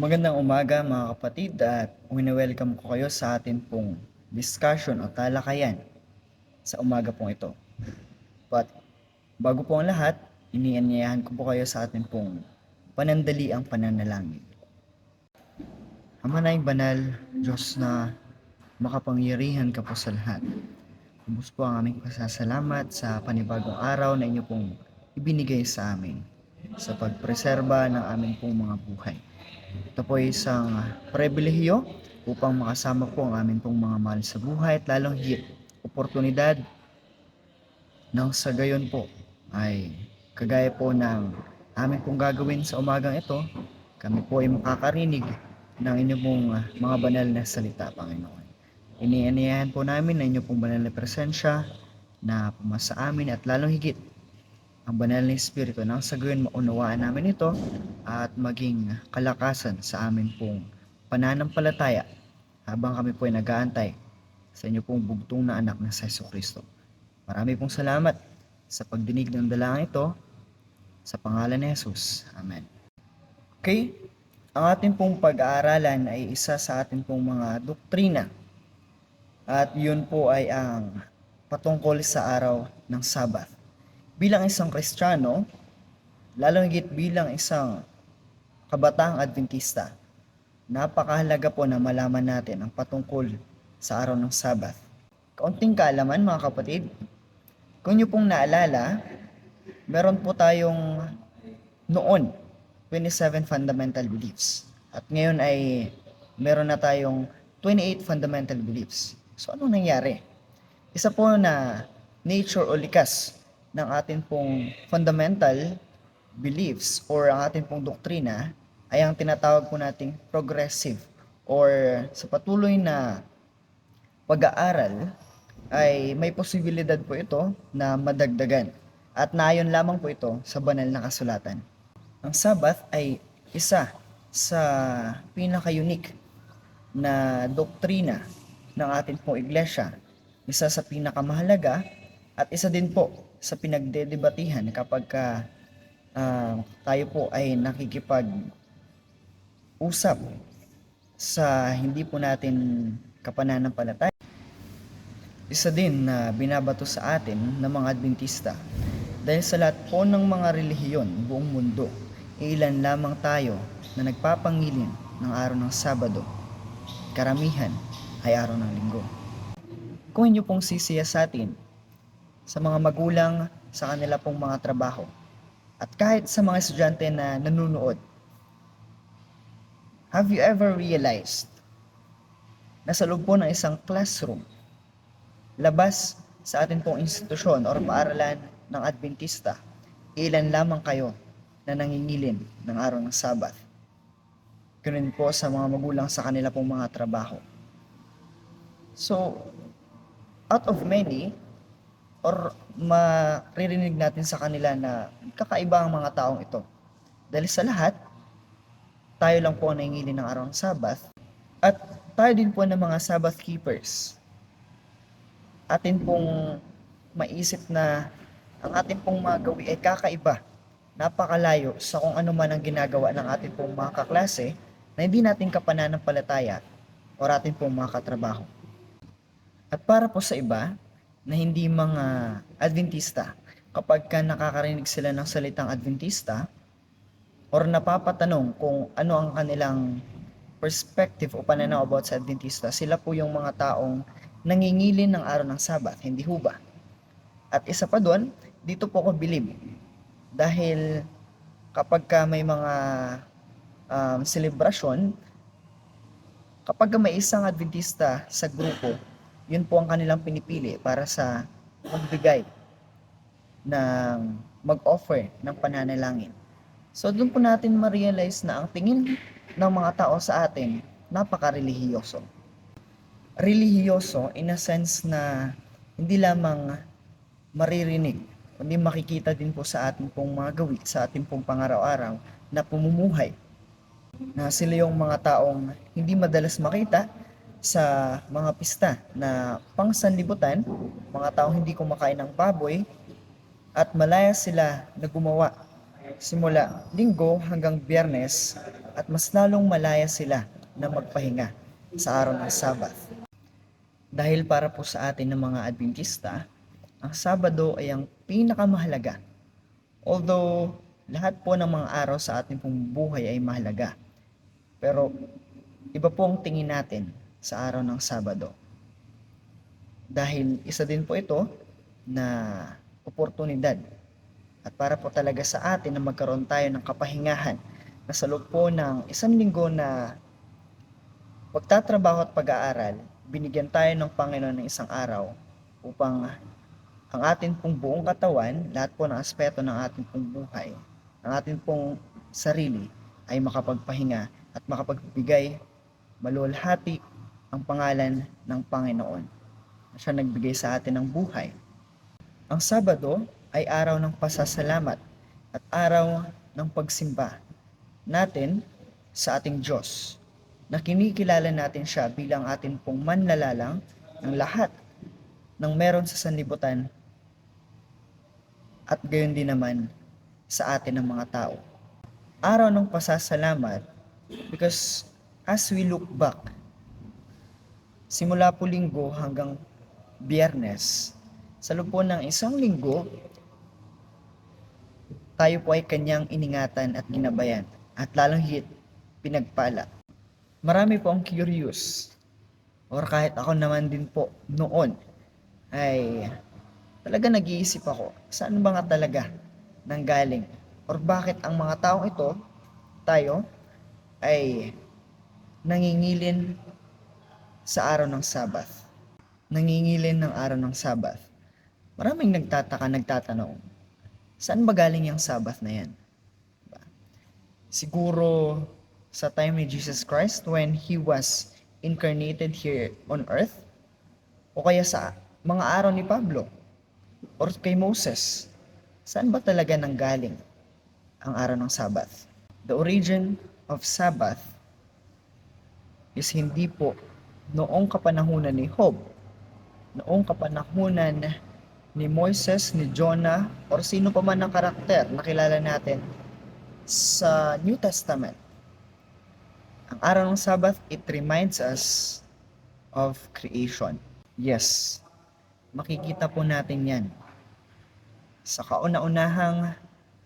Magandang umaga mga kapatid at wini-welcome ko kayo sa atin pong discussion o talakayan sa umaga pong ito. But bago po ang lahat, inianyayahan ko po kayo sa atin pong panandaliang pananalangin. Ama naing banal, Diyos na makapangyarihan ka po sa lahat. Lubos po ang aming pasasalamat sa panibagong araw na inyo pong ibinigay sa amin sa pagpreserba ng aming pong mga buhay. Ito po ay isang pribilehiyo upang makasama po ang amin pong mga mahal sa buhay at lalong higit oportunidad nang sa gayon po ay kagaya po ng amin pong gagawin sa umagang ito, kami po ay makakarinig ng inyong pong mga banal na salita, Panginoon. Inianiyahan po namin na inyong pong banal na presensya na pumasa amin at lalong higit ang banal na Espiritu nang sa gayon maunawaan namin ito at maging kalakasan sa amin pong pananampalataya habang kami po ay nag-aantay sa inyo pong bugtong na anak na sa Jesucristo. Marami pong salamat sa pagdinig ng dalangin ito sa pangalan ni Jesus. Amen. Okay, ang ating pong pag-aaralan ay isa sa ating pong mga doktrina at yun po ay ang patungkol sa araw ng Sabat. Bilang isang Kristiyano, lalong higit bilang isang kabataang Adventista, napakahalaga po na malaman natin ang patungkol sa araw ng Sabat. Kaunting kaalaman mga kapatid, kung nyo pong naalala, meron po tayong noon 27 fundamental beliefs at ngayon ay meron na tayong 28 fundamental beliefs. So ano nangyari? Isa po na nature o likas ng atin pong fundamental beliefs or ang atin pong doktrina ay ang tinatawag po nating progressive or sa patuloy na pag-aaral ay may posibilidad po ito na madagdagan at naayon lamang po ito sa banal na kasulatan. Ang Sabbath ay isa sa pinaka-unique na doktrina ng ating pong iglesia, isa sa pinakamahalaga at isa din po sa pinagdedebatihan kapag tayo po ay nakikipag-usap sa hindi po natin kapananampalataya. Isa din na binabato sa atin ng mga Adventista dahil sa lahat po ng mga relihiyon buong mundo, ilan lamang tayo na nagpapangilin ng araw ng Sabado. Karamihan ay araw ng Linggo. Kung inyo pong sisiyasatin sa mga magulang sa kanila pong mga trabaho at kahit sa mga estudyante na nanunood, have you ever realized na sa loob po ng isang classroom, labas sa atin pong institusyon o paaralan ng Adventista, ilan lamang kayo na nangingilin ng araw ng Sabat? Ganun po sa mga magulang sa kanila pong mga trabaho. So, out of many, or maririnig natin sa kanila na kakaiba ang mga taong ito. Dahil sa lahat, tayo lang po ang nangingilin ng araw ng Sabbath at tayo din po ng mga Sabbath keepers. Atin pong maisip na ang ating pong mga gawi ay kakaiba, napakalayo sa kung ano man ang ginagawa ng ating pong mga kaklase na hindi natin kapananampalataya o ating pong mga katrabaho. At para po sa iba na hindi mga Adventista, kapag nakakarinig sila ng salitang Adventista or napapatanong kung ano ang kanilang perspective o pananaw about sa Adventista, sila po yung mga taong nangingilin ng araw ng Sabat, hindi ho ba? At isa pa doon, dito po ako believe. Dahil kapag may mga celebration, kapag may isang Adventista sa grupo, yun po ang kanilang pinipili para sa magbigay ng mag-offer ng pananalangin. So doon po natin ma-realize na ang tingin ng mga tao sa atin napaka-relihiyoso. Relihiyoso in a sense na hindi lamang maririnig, kundi makikita din po sa ating pong mga gawi, sa ating pong pangaraw-araw na pumumuhay. Na sila yung mga taong hindi madalas makita sa mga pista na pangsanlibutan, mga taong hindi kumakain ng baboy, at malaya sila na gumawa simula Linggo hanggang Biyernes at mas lalong malaya sila na magpahinga sa araw ng Sabbath. Dahil para po sa atin ng mga Adventista, ang Sabado ay ang pinakamahalaga. Although lahat po ng mga araw sa ating pong buhay ay mahalaga. Pero iba po ang tingin natin sa araw ng Sabado. Dahil isa din po ito na oportunidad at para po talaga sa atin na magkaroon tayo ng kapahingahan na sa loob po ng isang linggo na pagtatrabaho at pag-aaral, binigyan tayo ng Panginoon ng isang araw upang ang atin pong buong katawan, lahat po ng aspeto ng ating pong buhay, ang ating pong sarili ay makapagpahinga at makapagbigay maluwalhati ang pangalan ng Panginoon. Siya nagbigay sa atin ng buhay. Ang Sabado ay araw ng pasasalamat at araw ng pagsimba natin sa ating Diyos, na kinikilala natin siya bilang atin pong manlalalang ng lahat ng meron sa sanlibutan at gayon din naman sa atin ng mga tao. Araw ng pasasalamat because as we look back, simula po linggo hanggang Biyernes, sa loob po ng isang linggo, tayo po ay kanyang iningatan at ginabayan at lalong higit pinagpala. Marami po ang curious, or kahit ako naman din po noon, ay talaga nag-iisip ako, saan ba nga talaga nanggaling? Or bakit ang mga taong ito, tayo, ay nangingilin sa araw ng Sabbath? Nangingilin ng araw ng Sabbath. Maraming nagtataka, nagtatanong, saan ba galing yung Sabbath na yan? Siguro sa time ni Jesus Christ when He was incarnated here on earth? O kaya sa mga araw ni Pablo? Or kay Moses? Saan ba talaga nanggaling ang araw ng Sabbath? The origin of Sabbath is hindi po noong kapanahunan ni Job, noong kapanahunan ni Moises, ni Jonah, or sino pa man ang karakter na kilala natin sa New Testament. Ang araw ng Sabbath, it reminds us of creation. Yes, makikita po natin yan sa kauna-unahang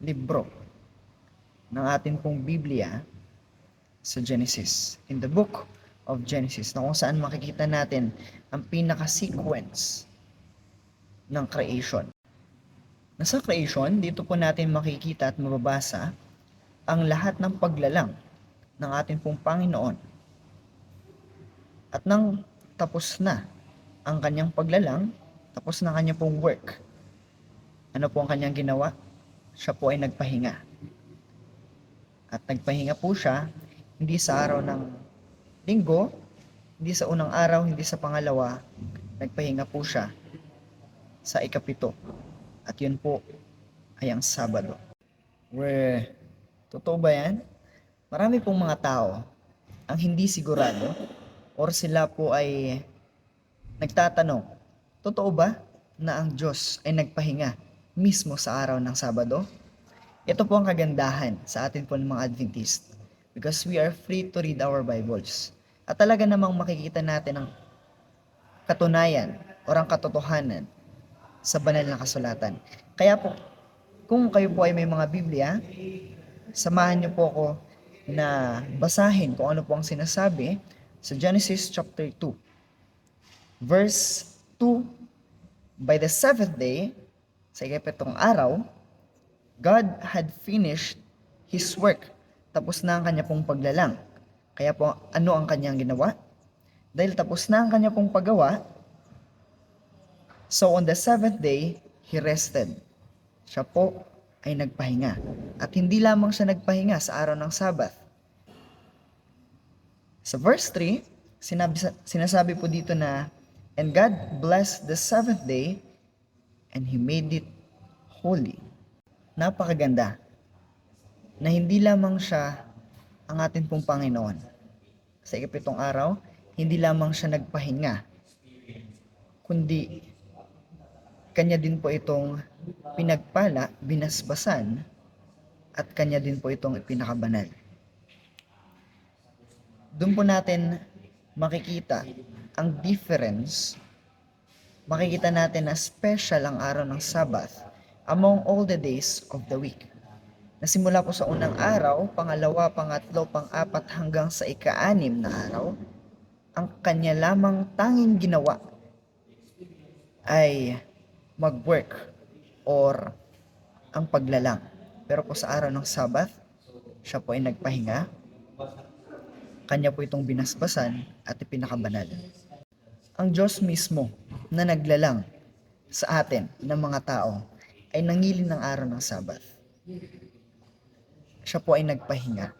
libro ng ating pong Biblia sa Genesis. In the book of Genesis, na kung saan makikita natin ang pinaka-sequence ng creation. Nasa creation, dito po natin makikita at mababasa ang lahat ng paglalang ng ating pong Panginoon. At nang tapos na ang kanyang paglalang, tapos na kanyang pong work, ano po ang kanyang ginawa? Siya po ay nagpahinga. At nagpahinga po siya, hindi sa araw ng linggo, hindi sa unang araw, hindi sa pangalawa, nagpahinga po siya sa ikapito. At yun po ay ang Sabado. Totoo ba yan? Marami pong mga tao ang hindi sigurado or sila po ay nagtatanong, totoo ba na ang Diyos ay nagpahinga mismo sa araw ng Sabado? Ito po ang kagandahan sa atin po ng mga Adventist because we are free to read our Bibles. At talaga namang makikita natin ang katunayan o ang katotohanan sa banal na kasulatan. Kaya po, kung kayo po ay may mga Biblia, samahan niyo po ako na basahin kung ano po ang sinasabi sa Genesis chapter 2. Verse 2, by the seventh day, sa ikapitong araw, God had finished His work. Tapos na ang kanya pong paglalang. Kaya po, ano ang kanyang ginawa? Dahil tapos na ang kanya pong paggawa, so on the seventh day, He rested. Siya po ay nagpahinga. At hindi lamang siya nagpahinga sa araw ng Sabbath. Sa verse 3, sinasabi po dito na, and God blessed the seventh day, and He made it holy. Napakaganda na hindi lamang siya ang ating pong Panginoon. Sa ikapitong araw, hindi lamang siya nagpahinga, kundi kanya din po itong pinagpala, binasbasan, at kanya din po itong pinakabanal. Doon po natin makikita ang difference, makikita natin na special ang araw ng Sabbath among all the days of the week. Nasimula po sa unang araw, pangalawa, pangatlo, pang-apat hanggang sa ika-6 na araw, ang kanya lamang tanging ginawa ay mag-work or ang paglalang. Pero po sa araw ng Sabbath, siya po ay nagpahinga. Kanya po itong binasbasan at ipinakabanal. Ang Diyos mismo na naglalang sa atin ng mga tao ay nangilin ng araw ng Sabbath. Siya po ay nagpahinga.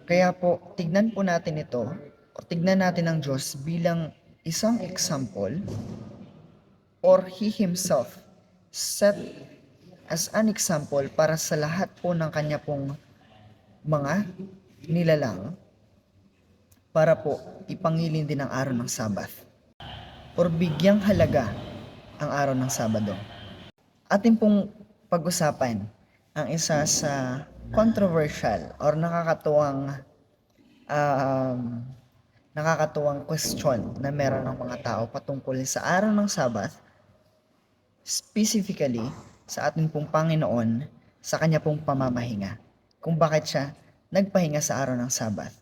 Kaya po, tignan po natin ito, o tignan natin ang Diyos bilang isang example, or He Himself set as an example para sa lahat po ng kanya pong mga nilalang para po ipangilin din ang araw ng Sabbath or bigyang halaga ang araw ng Sabado. Atin pong pag-usapan ang isa sa controversial or nakakatuwang question na meron ng mga tao patungkol sa araw ng Sabbath, specifically sa ating pong Panginoon sa kanya pong pamamahinga. Kung bakit siya nagpahinga sa araw ng Sabbath.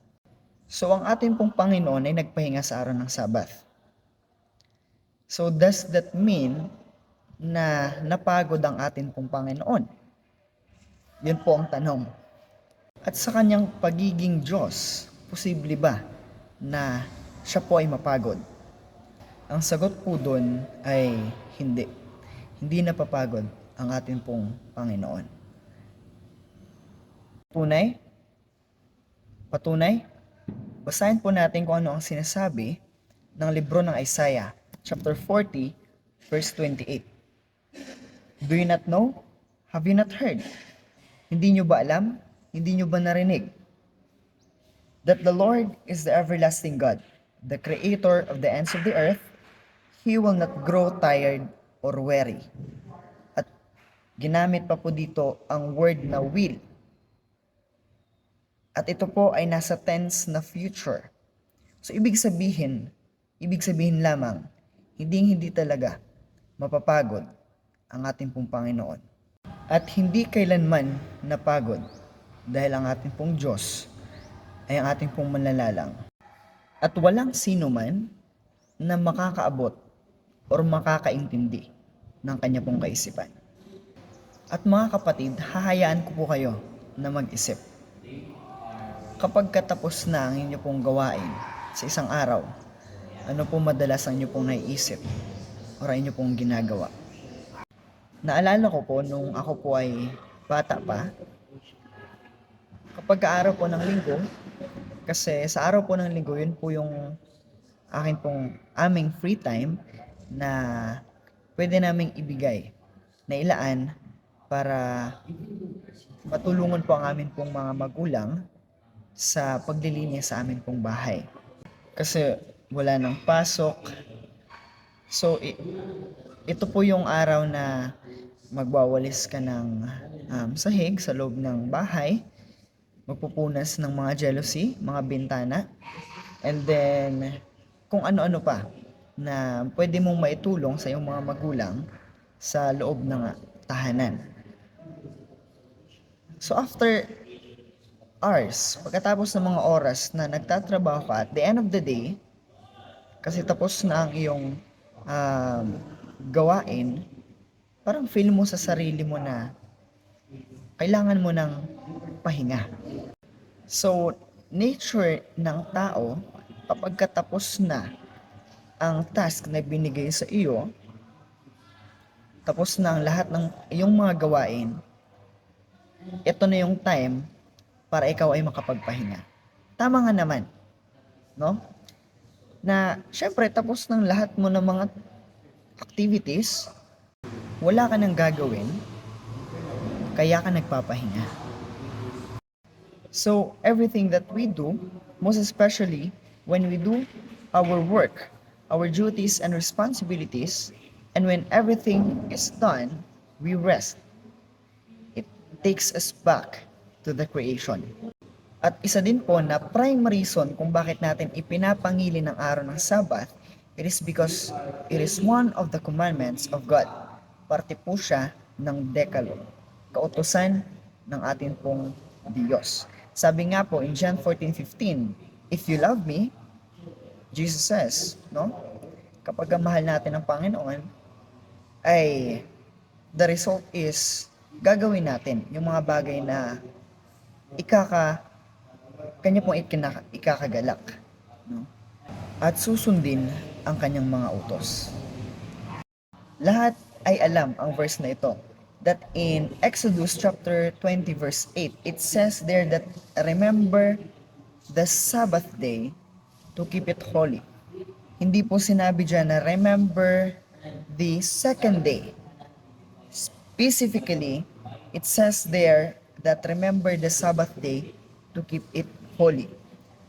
So ang ating pong Panginoon ay nagpahinga sa araw ng Sabbath. So does that mean na napagod ang ating pong Panginoon? Yun po ang tanong. At sa kanyang pagiging Diyos, posible ba na siya po ay mapagod? Ang sagot po doon ay hindi. Hindi napapagod ang ating pong Panginoon. Patunay? Basahin po natin kung ano ang sinasabi ng libro ng Isaiah, chapter 40, verse 28. Do you not know? Have you not heard? Hindi nyo ba alam? Hindi nyo ba narinig? That the Lord is the everlasting God, the creator of the ends of the earth. He will not grow tired or weary. At ginamit pa po dito ang word na will. At ito po ay nasa tense na future. So ibig sabihin lamang, hindi talaga mapapagod ang ating pong Panginoon. At hindi kailanman napagod dahil ang ating pong Diyos ay ang ating pong manlalalang. At walang sino man na makakaabot or makakaintindi ng kanya pong kaisipan. At mga kapatid, hahayaan ko po kayo na mag-isip. Kapag katapos na ang inyo pong gawain sa isang araw, ano po madalas ang inyo pong naiisip o inyo pong ginagawa? Naalala ko po nung ako po ay bata pa, kapag araw po ng linggo, kasi sa araw po ng linggo, yun po yung aming free time na pwede naming ibigay, na ilaan para matulungan po ang amin pong mga magulang sa paglilinis sa amin pong bahay. Kasi wala nang pasok. So, ito po yung araw na magwawalis ka ng sahig sa loob ng bahay, magpupunas ng mga jealousy, mga bintana, and then kung ano-ano pa na pwede mong maitulong sa iyong mga magulang sa loob ng tahanan. So after hours, pagkatapos ng mga oras na nagtatrabaho ka, at the end of the day, kasi tapos na ang iyong gawain, parang feel mo sa sarili mo na kailangan mo ng pahinga. So, nature ng tao, kapag katapos na ang task na binigay sa iyo, tapos na ang lahat ng iyong mga gawain, ito na yung time para ikaw ay makapagpahinga. Tama nga naman, no? Na syempre tapos ng lahat mo ng mga activities, wala ka nang gagawin, kaya ka nagpapahinga. So everything that we do, most especially when we do our work, our duties and responsibilities, and when everything is done, we rest. It takes us back to the creation. At isa din po na prime reason kung bakit natin ipinapangili ng araw ng Sabbath, it is because it is one of the commandments of God. Parte po siya ng Decalogue, kautusan ng atin pong Diyos. Sabi nga po in John 14:15, if you love me, Jesus says, no? Kapag mahal natin ang Panginoon, ay the result is gagawin natin yung mga bagay na kanya pong ikakagalak, no? At susundin ang kanyang mga utos. Lahat ay alam ang verse na ito, that in Exodus chapter 20 verse 8, it says there that remember the Sabbath day to keep it holy. Hindi po sinabi dyan na remember the second day. Specifically, it says there that remember the Sabbath day to keep it holy.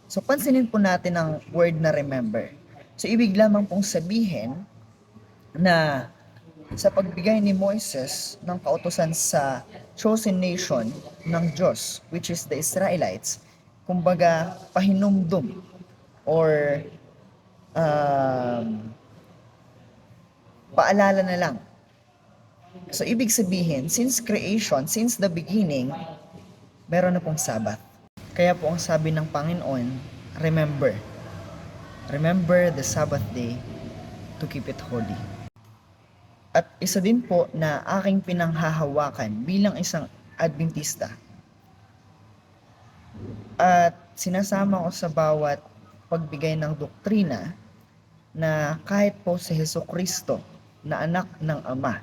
So, pansinin po natin ang word na remember. So, ibig lamang pong sabihin na sa pagbigay ni Moises ng kautusan sa chosen nation ng Diyos, which is the Israelites, kumbaga pahinumdum or paalala na lang. So, ibig sabihin, since creation, since the beginning, meron na pong Sabbath. Kaya po ang sabi ng Panginoon, remember. Remember the Sabbath day to keep it holy. At isa din po na aking pinanghahawakan bilang isang Adventista. At sinasama ko sa bawat pagbigay ng doktrina na kahit po si Jesucristo na anak ng Ama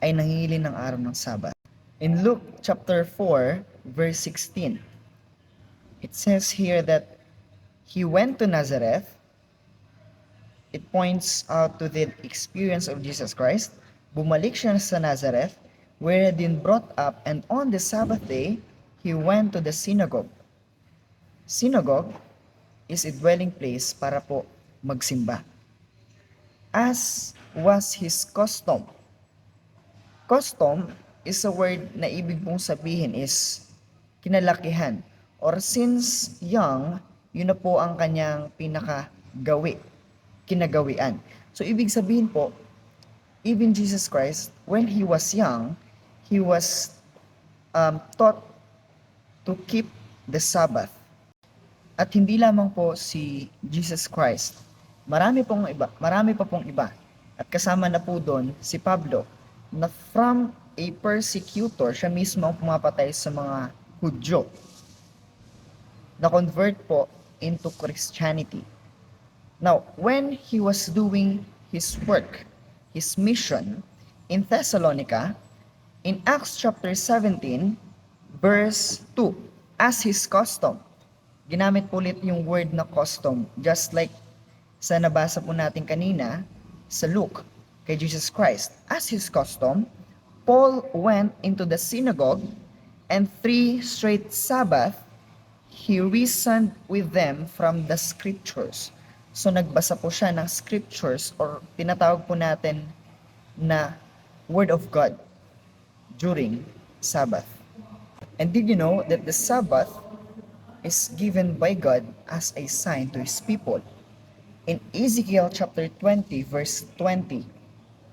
ay nangingili ng araw ng Sabbath. In Luke chapter 4 verse 16, it says here that he went to Nazareth. It points out to the experience of Jesus Christ. Bumalik siya sa Nazareth, where he had been brought up, and on the Sabbath day, he went to the synagogue. Synagogue is a dwelling place para po magsimba, as was his custom. Custom is a word na ibig pong sabihin is kinalakihan, or since young, yun na po ang kanyang kinagawian. So ibig sabihin po, even Jesus Christ, when he was young, he was taught to keep the Sabbath. At hindi lamang po si Jesus Christ, marami pa pong iba. At kasama na po doon si Pablo, na from a persecutor, siya mismo ang pumapatay sa mga Hudyo, na convert po into Christianity. Now, when he was doing his work, his mission in Thessalonica, in Acts chapter 17, verse 2, as his custom, ginamit po ulit yung word na custom, just like sa nabasa po natin kanina sa Luke, kay Jesus Christ. As his custom, Paul went into the synagogue, and 3 straight Sabbath, he reasoned with them from the scriptures. So nagbasa po siya ng scriptures, or tinatawag po natin na Word of God during Sabbath. And did you know that the Sabbath is given by God as a sign to His people? In Ezekiel chapter 20 verse 20,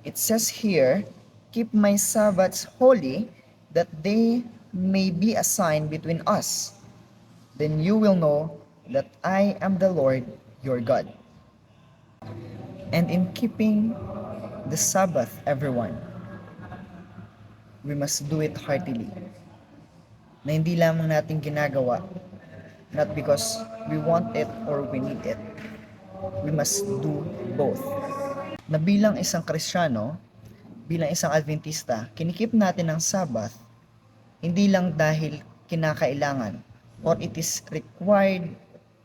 it says here, keep my Sabbaths holy, that they may be a sign between us. Then you will know that I am the Lord your God. And in keeping the Sabbath, everyone, we must do it heartily. Na hindi lamang natin ginagawa, not because we want it or we need it. We must do both. Na bilang isang Kristiyano, bilang isang Adventista, kinikip natin ang Sabbath, hindi lang dahil kinakailangan or it is required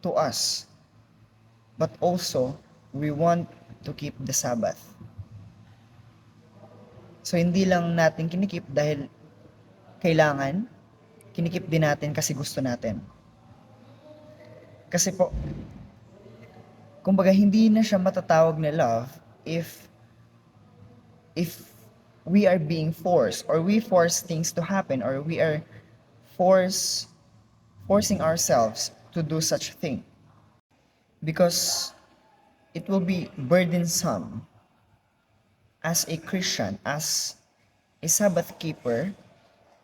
to us, but also we want to keep the Sabbath. So hindi lang natin kinikip dahil kailangan, kinikip din natin kasi gusto natin. Kasi po, kumbaga hindi na siya matatawag na love if we are being forced, or we force things to happen, or we are forced forcing ourselves to do such thing because it will be burdensome as a Christian, as a Sabbath keeper,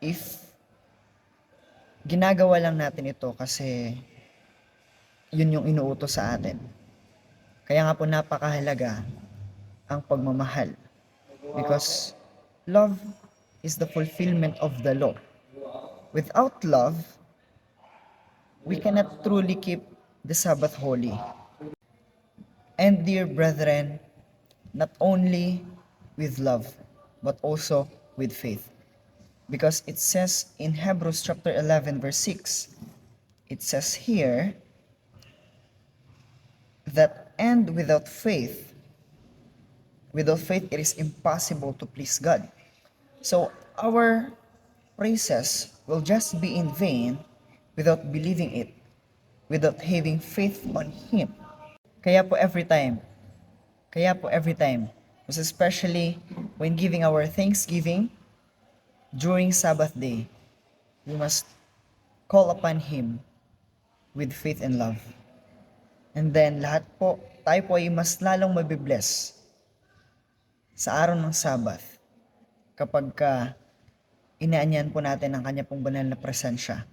if ginagawa lang natin ito kasi yun yung inuutos sa atin. Kaya nga po napakahalaga ang pagmamahal because love is the fulfillment of the law. Without love, we cannot truly keep the Sabbath holy. And dear brethren, not only with love, but also with faith. Because it says in Hebrews chapter 11 verse 6, it says here that and without faith it is impossible to please God. So our praises will just be in vain without believing it, without having faith on Him. Kaya po every time, most especially when giving our thanksgiving during Sabbath day, we must call upon Him with faith and love. And then tayo po ay mas lalong mabibless sa araw ng Sabbath kapag inaanyan po natin ang Kanya pong banal na presensya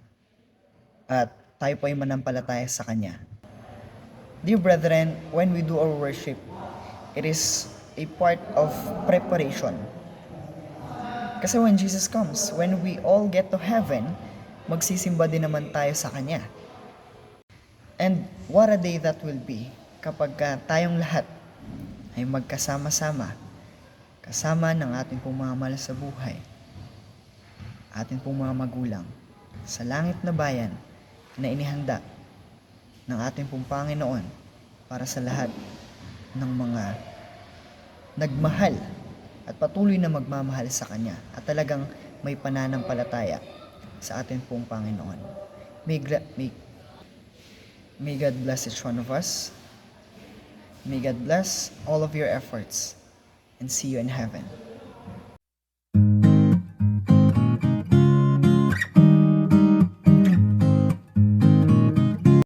at tayo po ay manampalataya sa Kanya. Dear brethren, when we do our worship, it is a part of preparation. Kasi when Jesus comes, when we all get to heaven, magsisimba din naman tayo sa Kanya. And what a day that will be kapag tayong lahat ay magkasama-sama, kasama ng ating pong mga mahal sa buhay, ating pong mga magulang, sa langit na bayan na inihanda ng ating pong Panginoon para sa lahat ng mga nagmahal at patuloy na magmamahal sa Kanya at talagang may pananampalataya sa ating pong Panginoon. May God bless each one of us. May God bless all of your efforts and see you in heaven.